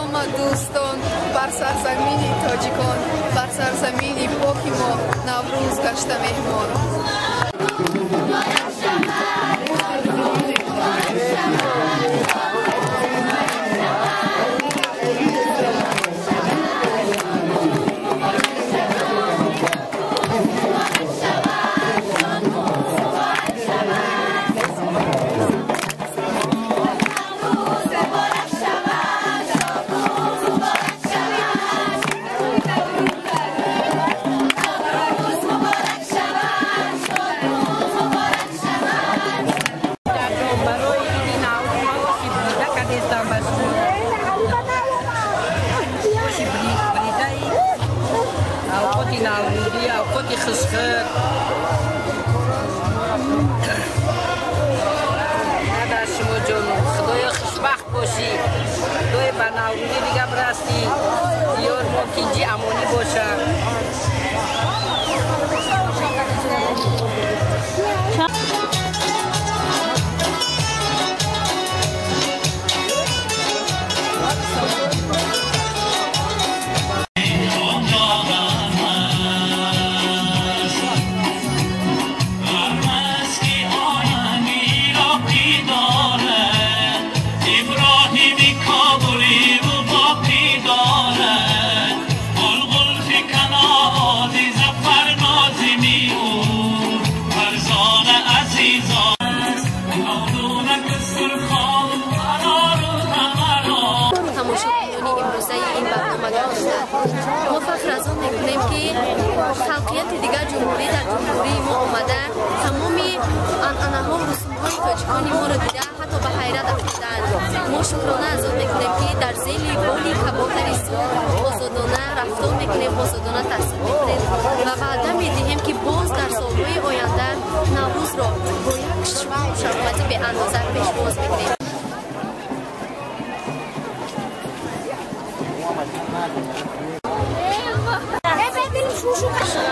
تمام دوستان بر سرزمین تاجیکان بر سرزمین پاک ما نوروز گشته مهمان. خدایا خوشبخت باشی دوی بناوری دیگه برستی دیار ما کینجی امانی باشه. ما فخر از آن میکنیم که خلقیت دیگر جمهوری در جمهوری ما آمده تمامی عنعنه‌ها و رسوم‌های تاجیکانی ما را دیده حتی به حیرت افتادند. ما شکرانه از آن میکنیم که در ذیل بالی کبوتر آزادانه رفتار میکنیم، آزادانه تصمیم میگیریم و وعده میدهیم که باز در سالهای آینده نوروز را با یک شرافت به اندازه پیش‌باز میکنیم. Evet benim şu kaşığı.